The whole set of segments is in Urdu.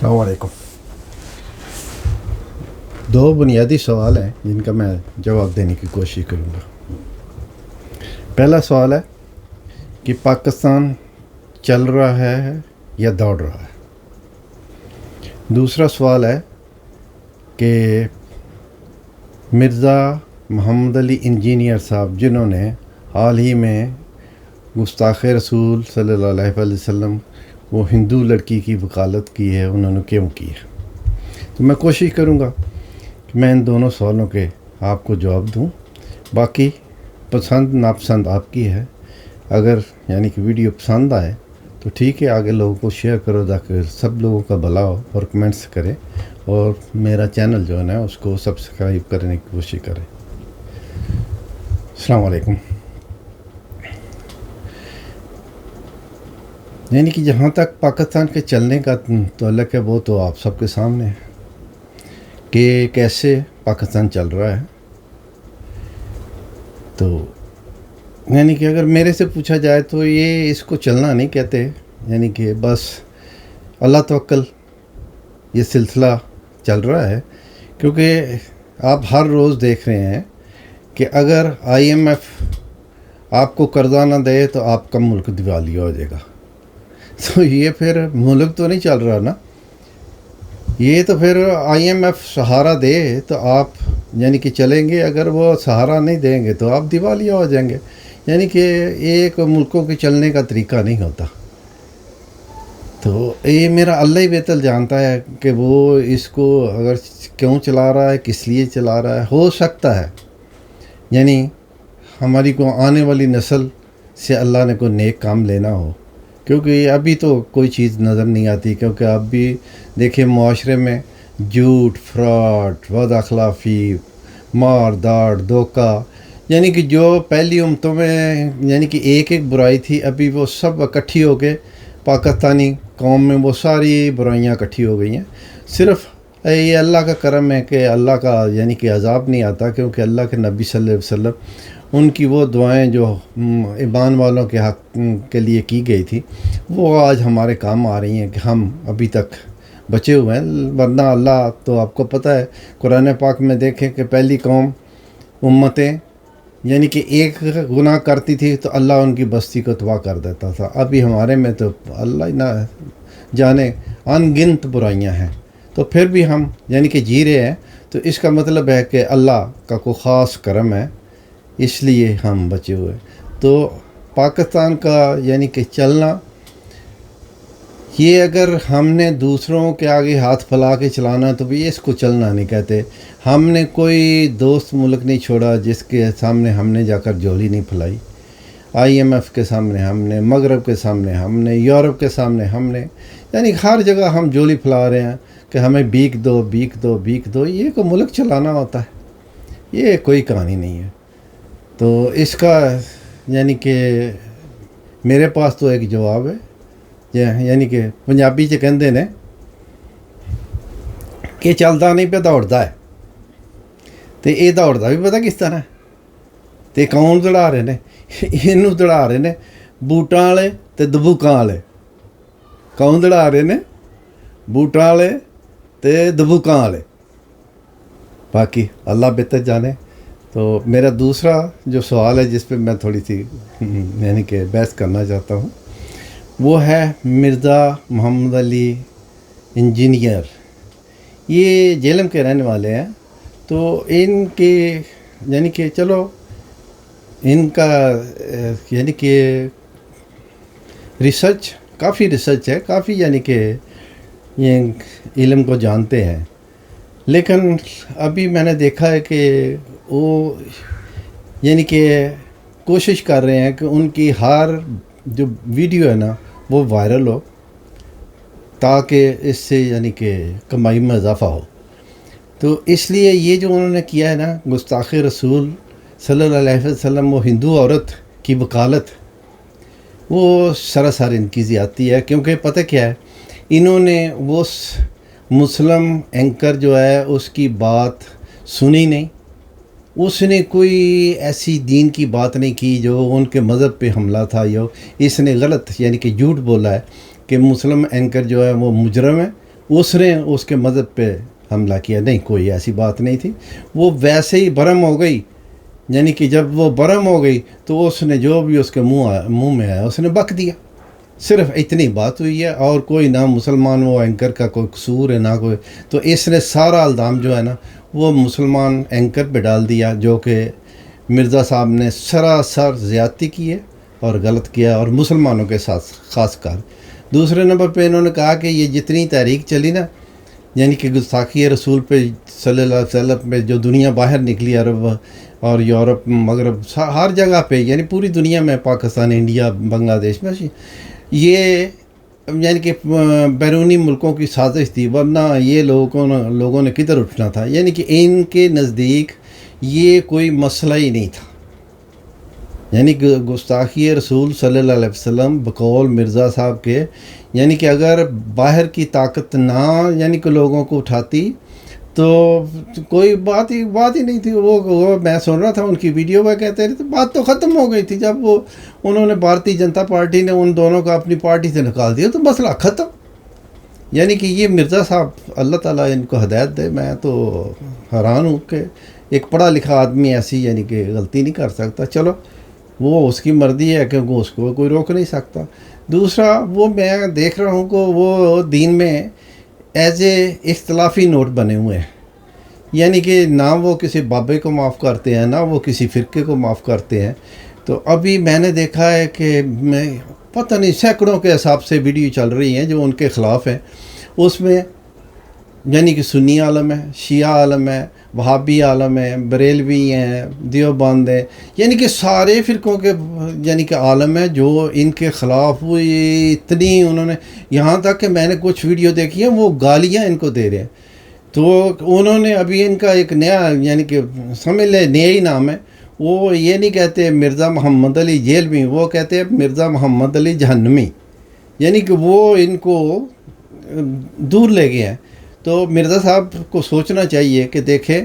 السلام علیکم۔ دو بنیادی سوال ہیں جن کا میں جواب دینے کی کوشش کروں گا۔ پہلا سوال ہے کہ پاکستان چل رہا ہے یا دوڑ رہا ہے۔ دوسرا سوال ہے کہ مرزا محمد علی انجینئر صاحب جنہوں نے حال ہی میں گستاخ رسول صلی اللہ علیہ وسلم وہ ہندو لڑکی کی وکالت کی ہے، انہوں نے کیوں کی ہے؟ تو میں کوشش کروں گا کہ میں ان دونوں سوالوں کے آپ کو جواب دوں۔ باقی پسند ناپسند آپ کی ہے۔ اگر کہ ویڈیو پسند آئے تو ٹھیک ہے، آگے لوگوں کو شیئر کرو تاکہ سب لوگوں کا بھلا ہو، اور کمنٹس کریں اور میرا چینل جو ہے نا اس کو سبسکرائب کرنے کی کوشش کریں۔ السلام علیکم۔ کہ جہاں تک پاکستان کے چلنے کا تعلق ہے وہ تو آپ سب کے سامنے ہے کہ کیسے پاکستان چل رہا ہے۔ تو کہ اگر میرے سے پوچھا جائے تو یہ اس کو چلنا نہیں کہتے، کہ بس اللہ توکل یہ سلسلہ چل رہا ہے، کیونکہ آپ ہر روز دیکھ رہے ہیں کہ اگر IMF آپ کو قرضہ نہ دے تو آپ کا ملک دیوالیہ ہو جائے گا۔ تو یہ پھر ملک تو نہیں چل رہا نا، یہ تو پھر IMF سہارا دے تو آپ کہ چلیں گے، اگر وہ سہارا نہیں دیں گے تو آپ دیوالیہ ہو جائیں گے۔ کہ ایک ملکوں کے چلنے کا طریقہ نہیں ہوتا۔ تو یہ میرا اللہ ہی بہتر جانتا ہے کہ وہ اس کو اگر کیوں چلا رہا ہے، کس لیے چلا رہا ہے۔ ہو سکتا ہے ہماری کو آنے والی نسل سے اللہ نے کوئی نیک کام لینا ہو، کیونکہ ابھی تو کوئی چیز نظر نہیں آتی، کیونکہ اب بھی دیکھیں معاشرے میں جھوٹ، فراڈ، بد اخلاقی، مار داڑ، دھوکہ، کہ جو پہلی امتوں میں کہ ایک برائی تھی، ابھی وہ سب اکٹھی ہو کے پاکستانی قوم میں وہ ساری برائیاں اکٹھی ہو گئی ہیں۔ صرف یہ اللہ کا کرم ہے کہ اللہ کا کہ عذاب نہیں آتا، کیونکہ اللہ کے نبی صلی اللہ علیہ وسلم ان کی وہ دعائیں جو ایمان والوں کے حق کے لیے کی گئی تھی وہ آج ہمارے کام آ رہی ہیں کہ ہم ابھی تک بچے ہوئے ہیں۔ ورنہ اللہ تو آپ کو پتہ ہے قرآن پاک میں دیکھیں کہ پہلی قوم امتیں کہ ایک گناہ کرتی تھی تو اللہ ان کی بستی کو تباہ کر دیتا تھا۔ ابھی ہمارے میں تو اللہ ہی نہ جانے ان گنت برائیاں ہیں، تو پھر بھی ہم کہ جی رہے ہیں، تو اس کا مطلب ہے کہ اللہ کا کوئی خاص کرم ہے، اس لیے ہم بچے ہوئے۔ تو پاکستان کا کہ چلنا، یہ اگر ہم نے دوسروں کے آگے ہاتھ پھیلا کے چلانا تو بھی اس کو چلنا نہیں کہتے۔ ہم نے کوئی دوست ملک نہیں چھوڑا جس کے سامنے ہم نے جا کر جولی نہیں پھیلائی۔ IMF کے سامنے ہم نے، مغرب کے سامنے ہم نے، یورپ کے سامنے ہم نے، ہر جگہ ہم جولی پھیلا رہے ہیں کہ ہمیں بھیک دو، بھیک دو، بھیک دو۔ یہ کو ملک چلانا ہوتا ہے، یہ کوئی کہانی نہیں ہے۔ تو اس کا کہ میرے پاس تو ایک جواب ہے، کہ پنجابی چ کہندے نے کہ چلتا نہیں پہ دوڑتا ہے۔ تو یہ دوڑتا بھی پتہ کس طرح ہے، تو کون دوڑا رہے ہیں؟ یہ دوڑا رہے ہیں بوٹاں والے تے دبوکاں والے۔ کون دوڑا رہے ہیں؟ بوٹاں والے تے دبوکاں والے۔ باقی اللہ بہتر جانے۔ تو میرا دوسرا جو سوال ہے جس پہ میں تھوڑی سی کہ بحث کرنا چاہتا ہوں، وہ ہے مرزا محمد علی انجینئر۔ یہ جہلم کے رہنے والے ہیں، تو ان کے کہ چلو ان کا کہ ریسرچ کافی ہے، کافی کہ یہ علم کو جانتے ہیں، لیکن ابھی میں نے دیکھا ہے کہ وہ کہ کوشش کر رہے ہیں کہ ان کی ہر جو ویڈیو ہے نا وہ وائرل ہو، تاکہ اس سے کہ کمائی میں اضافہ ہو۔ تو اس لیے یہ جو انہوں نے کیا ہے نا گستاخ رسول صلی اللہ علیہ وسلم، وہ ہندو عورت کی وکالت، وہ سراسر ان کی زیادتی ہے۔ کیونکہ پتہ کیا ہے، انہوں نے وہ مسلم اینکر جو ہے اس کی بات سنی نہیں، اس نے کوئی ایسی دین کی بات نہیں کی جو ان کے مذہب پہ حملہ تھا، اس نے غلط کہ جھوٹ بولا ہے کہ مسلم اینکر جو ہے وہ مجرم ہے، اس نے اس کے مذہب پہ حملہ کیا. نہیں، کوئی ایسی بات نہیں تھی. وہ ویسے ہی برہم ہو گئی. یعنی کہ جب وہ برہم ہو گئی تو اس نے جو بھی اس کے منہ میں آیا اس نے بک دیا. صرف اتنی بات ہوئی ہے، اور کوئی نہ مسلمان وہ اینکر کا کوئی قصور ہے نہ کوئی. تو اس نے سارا الزام جو ہے نا وہ مسلمان اینکر پہ ڈال دیا، جو کہ مرزا صاحب نے سراسر زیادتی کی ہے اور غلط کیا، اور مسلمانوں کے ساتھ خاص کر. دوسرے نمبر پہ انہوں نے کہا کہ یہ جتنی تحریک چلی نا، یعنی کہ گستاخی رسول پہ صلی اللہ علیہ وسلم پہ، جو دنیا باہر نکلی عرب اور یورپ مغرب ہر جگہ پہ، یعنی پوری دنیا میں، پاکستان، انڈیا، بنگلہ دیش میں، یہ یعنی کہ بیرونی ملکوں کی سازش تھی، ورنہ یہ لوگوں نے کدھر اٹھنا تھا. یعنی کہ ان کے نزدیک یہ کوئی مسئلہ ہی نہیں تھا. یعنی کہ گستاخی رسول صلی اللہ علیہ وسلم بقول مرزا صاحب کے، یعنی کہ اگر باہر کی طاقت نہ یعنی کہ لوگوں کو اٹھاتی تو کوئی بات ہی نہیں تھی. وہ میں سن رہا تھا ان کی ویڈیو میں، کہتے رہے تو بات تو ختم ہو گئی تھی. جب انہوں نے بھارتیہ جنتا پارٹی نے ان دونوں کو اپنی پارٹی سے نکال دیا تو مسئلہ ختم. یعنی کہ یہ مرزا صاحب، اللہ تعالیٰ ان کو ہدایت دے. میں تو حیران ہوں کہ ایک پڑھا لکھا آدمی ایسی یعنی کہ غلطی نہیں کر سکتا. چلو وہ اس کی مرضی ہے، کیونکہ اس کو کوئی روک نہیں سکتا. دوسرا، وہ میں دیکھ رہا ہوں کہ وہ دین میں ایز اے اختلافی نوٹ بنے ہوئے ہیں. یعنی کہ نہ وہ کسی بابے کو معاف کرتے ہیں، نہ وہ کسی فرقے کو معاف کرتے ہیں. تو ابھی میں نے دیکھا ہے کہ میں پتہ نہیں سینکڑوں کے حساب سے ویڈیو چل رہی ہیں جو ان کے خلاف ہیں. اس میں یعنی کہ سنی عالم ہے، شیعہ عالم ہے، وہابی عالم ہے، بریلوی ہیں، دیوبند ہیں، یعنی کہ سارے فرقوں کے یعنی کہ عالم ہے جو ان کے خلاف وہ اتنی انہوں نے، یہاں تک کہ میں نے کچھ ویڈیو دیکھی ہیں وہ گالیاں ان کو دے رہے ہیں. تو انہوں نے ابھی ان کا ایک نیا یعنی کہ سمجھ لے نیا ہی نام ہے. وہ یہ نہیں کہتے مرزا محمد علی جیلوی، وہ کہتے ہیں مرزا محمد علی جہنمی. یعنی کہ وہ ان کو دور لے گئے ہیں. تو مرزا صاحب کو سوچنا چاہیے کہ دیکھیں،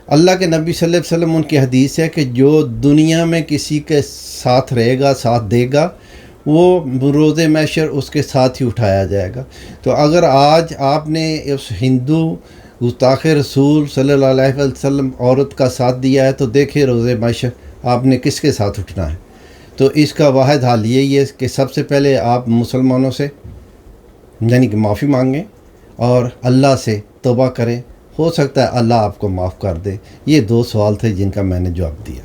اللہ کے نبی صلی اللہ علیہ وسلم ان کی حدیث ہے کہ جو دنیا میں کسی کے ساتھ رہے گا، ساتھ دے گا، وہ روز محشر اس کے ساتھ ہی اٹھایا جائے گا. تو اگر آج آپ نے اس ہندو گستاخ رسول صلی اللہ علیہ وسلم عورت کا ساتھ دیا ہے تو دیکھیں روز محشر آپ نے کس کے ساتھ اٹھنا ہے. تو اس کا واحد حل یہی ہے کہ سب سے پہلے آپ مسلمانوں سے یعنی کہ معافی مانگیں اور اللہ سے توبہ کریں. ہو سکتا ہے اللہ آپ کو معاف کر دے. یہ 2 سوال تھے جن کا میں نے جواب دیا.